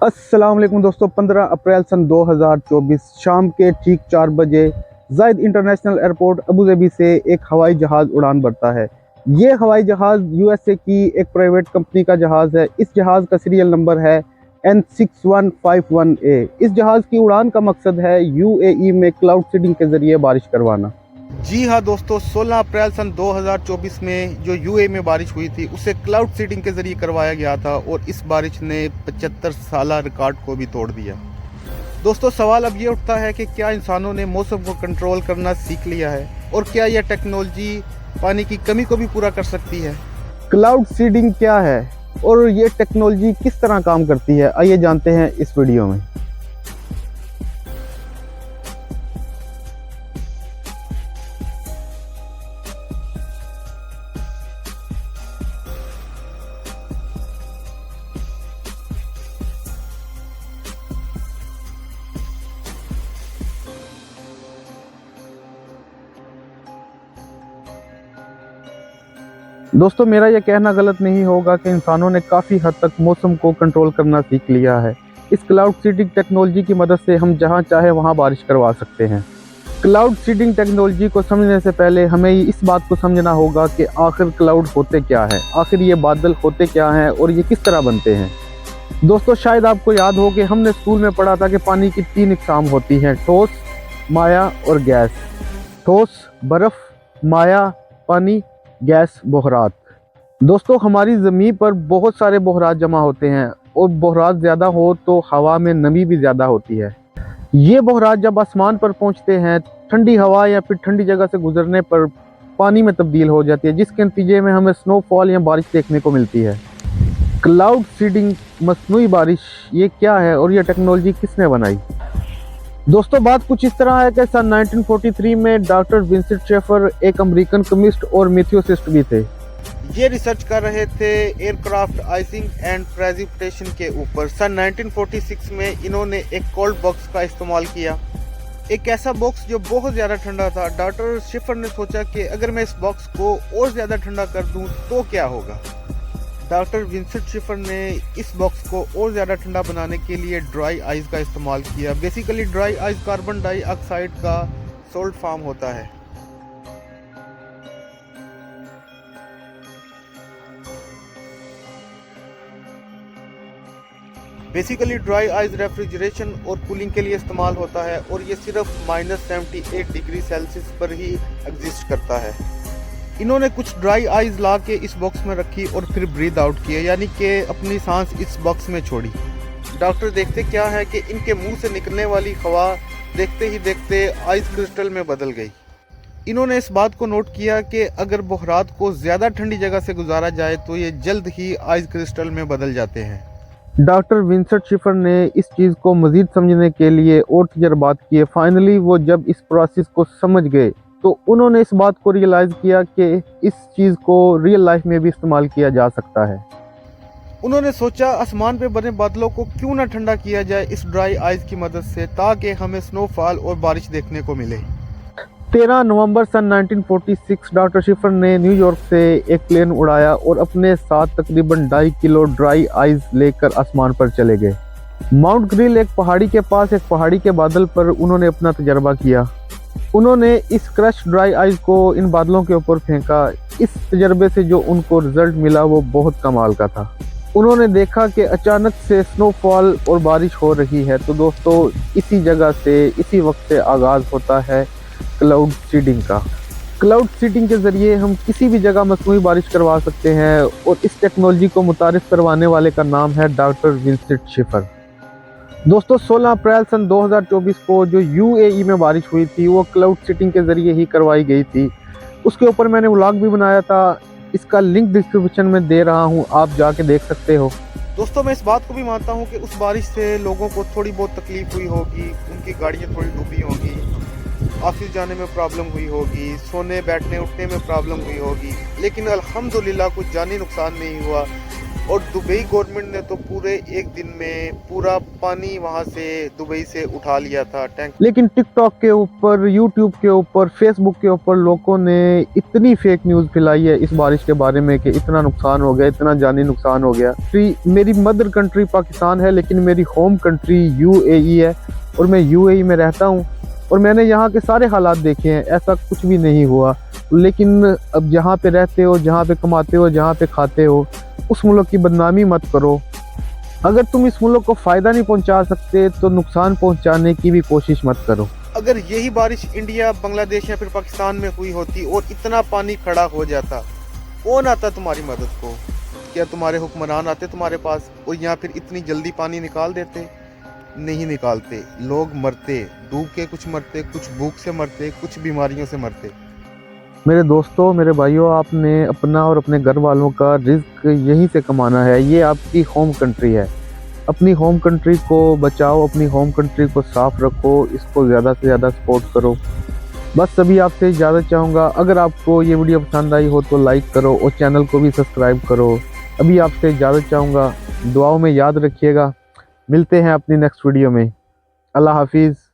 अस्सलाम वालेकुम दोस्तों। 15 अप्रैल सन 2024 शाम के ठीक 4 बजे जायद इंटरनेशनल एयरपोर्ट अबू धाबी से एक हवाई जहाज़ उड़ान भरता है। ये हवाई जहाज़ यूएसए की एक प्राइवेट कंपनी का जहाज़ है। इस जहाज़ का सीरियल नंबर है N6151A। इस जहाज़ की उड़ान का मकसद है यूएई में क्लाउड सीडिंग के ज़रिए बारिश करवाना। जी हाँ दोस्तों, 16 अप्रैल सन 2024 में जो यूएई में बारिश हुई थी उसे क्लाउड सीडिंग के ज़रिए करवाया गया था और इस बारिश ने 75 साला रिकॉर्ड को भी तोड़ दिया। दोस्तों, सवाल अब ये उठता है कि क्या इंसानों ने मौसम को कंट्रोल करना सीख लिया है और क्या यह टेक्नोलॉजी पानी की कमी को भी पूरा कर सकती है। क्लाउड सीडिंग क्या है और ये टेक्नोलॉजी किस तरह काम करती है, आइए जानते हैं इस वीडियो में। दोस्तों, मेरा यह कहना गलत नहीं होगा कि इंसानों ने काफ़ी हद तक मौसम को कंट्रोल करना सीख लिया है। इस क्लाउड सीडिंग टेक्नोलॉजी की मदद से हम जहां चाहे वहां बारिश करवा सकते हैं। क्लाउड सीडिंग टेक्नोलॉजी को समझने से पहले हमें इस बात को समझना होगा कि आखिर क्लाउड होते क्या है, आखिर ये बादल होते क्या हैं और ये किस तरह बनते हैं। दोस्तों, शायद आपको याद हो कि हमने स्कूल में पढ़ा था कि पानी की 3 इकसाम होती हैं, ठोस, माया और गैस। ठोस बर्फ़, माया पानी, गैस बहरात। दोस्तों, हमारी ज़मीन पर बहुत सारे बहरात जमा होते हैं और बहरात ज़्यादा हो तो हवा में नमी भी ज़्यादा होती है। ये बहरात जब आसमान पर पहुंचते हैं, ठंडी हवा या फिर ठंडी जगह से गुजरने पर पानी में तब्दील हो जाती है, जिसके नतीजे में हमें स्नोफॉल या बारिश देखने को मिलती है। क्लाउड सीडिंग, मसनूई बारिश, ये क्या है और ये टेक्नोलॉजी किसने बनाई। दोस्तों, बात कुछ इस तरह है कि सन 1943 में डॉक्टर विंसेंट शेफर एक अमेरिकन केमिस्ट और मेथियोसिस्ट भी थे। ये रिसर्च कर रहे थे एयरक्राफ्ट आइसिंग एंड प्रेसिपिटेशन के ऊपर। सन 1946 में इन्होंने एक कोल्ड बॉक्स का इस्तेमाल किया, एक ऐसा बॉक्स जो बहुत ज़्यादा ठंडा था। डॉक्टर शेफर ने सोचा कि अगर मैं इस बॉक्स को और ज़्यादा ठंडा कर दूं तो क्या होगा। डॉक्टर विंसेंट शेफर ने इस बॉक्स को और ज़्यादा ठंडा बनाने के लिए ड्राई आइस का इस्तेमाल किया। Basically dry ice carbon dioxide का सोल्ट फॉर्म होता है। बेसिकली ड्राई आइस रेफ्रिजरेशन और कूलिंग के लिए इस्तेमाल होता है और ये सिर्फ -78 डिग्री सेल्सियस पर ही एग्जिस्ट करता है। इन्होंने कुछ ड्राई आइस ला के इस बॉक्स में रखी और फिर ब्रीथ आउट किया, यानी कि अपनी सांस इस बॉक्स में छोड़ी। डॉक्टर देखते क्या है कि इनके मुंह से निकलने वाली हवा देखते ही देखते आइस क्रिस्टल में बदल गई। इन्होंने इस बात को नोट किया कि अगर बहरात को ज़्यादा ठंडी जगह से गुजारा जाए तो ये जल्द ही आइस क्रिस्टल में बदल जाते हैं। डॉक्टर विंसेंट शेफर ने इस चीज़ को मज़ीद समझने के लिए और तजर्बात किए। फाइनली वो जब इस प्रोसेस को समझ गए तो उन्होंने इस बात को रियलाइज़ किया कि इस चीज़ को रियल लाइफ में भी इस्तेमाल किया जा सकता है। उन्होंने सोचा आसमान पे बने बादलों को क्यों ना ठंडा किया जाए इस ड्राई आइस की मदद से, ताकि हमें स्नोफॉल और बारिश देखने को मिले। 13 नवंबर सन 1946 डॉक्टर शेफर ने न्यूयॉर्क से एक प्लेन उड़ाया और अपने साथ तकरीबन 2.5 किलो ड्राई आइस लेकर आसमान पर चले गए। माउंट ग्रिल एक पहाड़ी के पास एक पहाड़ी के बादल पर उन्होंने अपना तजर्बा किया। उन्होंने इस क्रश ड्राई आइस को इन बादलों के ऊपर फेंका। इस तजर्बे से जो उनको रिजल्ट मिला वो बहुत कमाल का था। उन्होंने देखा कि अचानक से स्नोफॉल और बारिश हो रही है। तो दोस्तों, इसी जगह से इसी वक्त से आगाज़ होता है क्लाउड सीडिंग का। क्लाउड सीडिंग के ज़रिए हम किसी भी जगह मसनूई बारिश करवा सकते हैं और इस टेक्नोलॉजी को मुतारिफ करवाने वाले का नाम है डॉक्टर विंसेंट शेफर। दोस्तों, 16 अप्रैल सन 2024 को जो यूएई में बारिश हुई थी वो क्लाउड सीडिंग के ज़रिए ही करवाई गई थी। उसके ऊपर मैंने व्लॉग भी बनाया था, इसका लिंक डिस्क्रिप्शन में दे रहा हूँ, आप जाके देख सकते हो। दोस्तों, मैं इस बात को भी मानता हूँ कि उस बारिश से लोगों को थोड़ी बहुत तकलीफ हुई होगी, उनकी गाड़ियाँ थोड़ी डूबी होंगी, ऑफिस जाने में प्रॉब्लम हुई होगी, सोने बैठने उठने में प्रॉब्लम हुई होगी, लेकिन अल्हम्दुलिल्लाह कुछ जानी नुकसान नहीं हुआ और दुबई गवर्नमेंट ने तो पूरे एक दिन में पूरा पानी वहां से दुबई से उठा लिया था टैंक। लेकिन टिकटॉक के ऊपर, यूट्यूब के ऊपर, फेसबुक के ऊपर लोगों ने इतनी फेक न्यूज़ फैलाई है इस बारिश के बारे में कि इतना नुकसान हो गया, इतना जानी नुकसान हो गया। मेरी मदर कंट्री पाकिस्तान है, लेकिन मेरी होम कंट्री यूएई है और मैं यूएई में रहता हूँ और मैंने यहाँ के सारे हालात देखे हैं, ऐसा कुछ भी नहीं हुआ। लेकिन अब जहाँ पे रहते हो, जहाँ पे कमाते हो, जहाँ पे खाते हो, उस मुल्क की बदनामी मत करो। अगर तुम इस मुल्क को फ़ायदा नहीं पहुंचा सकते तो नुकसान पहुंचाने की भी कोशिश मत करो। अगर यही बारिश इंडिया, बांग्लादेश या फिर पाकिस्तान में हुई होती और इतना पानी खड़ा हो जाता, कौन आता तुम्हारी मदद को? क्या तुम्हारे हुक्मरान आते तुम्हारे पास और यहाँ फिर इतनी जल्दी पानी निकाल देते? नहीं निकालते। लोग मरते, डूब के कुछ मरते, कुछ भूख से मरते, कुछ बीमारियों से मरते। मेरे दोस्तों, मेरे भाइयों, आपने अपना और अपने घर वालों का रिस्क यहीं से कमाना है। ये आपकी होम कंट्री है। अपनी होम कंट्री को बचाओ, अपनी होम कंट्री को साफ रखो, इसको ज़्यादा से ज़्यादा सपोर्ट करो। बस अभी आपसे इजाज़त चाहूँगा। अगर आपको ये वीडियो पसंद आई हो तो लाइक करो और चैनल को भी सब्सक्राइब करो। अभी आपसे इजाज़त चाहूँगा। दुआओं में याद रखिएगा। मिलते हैं अपनी नेक्स्ट वीडियो में। अल्लाह हाफिज़।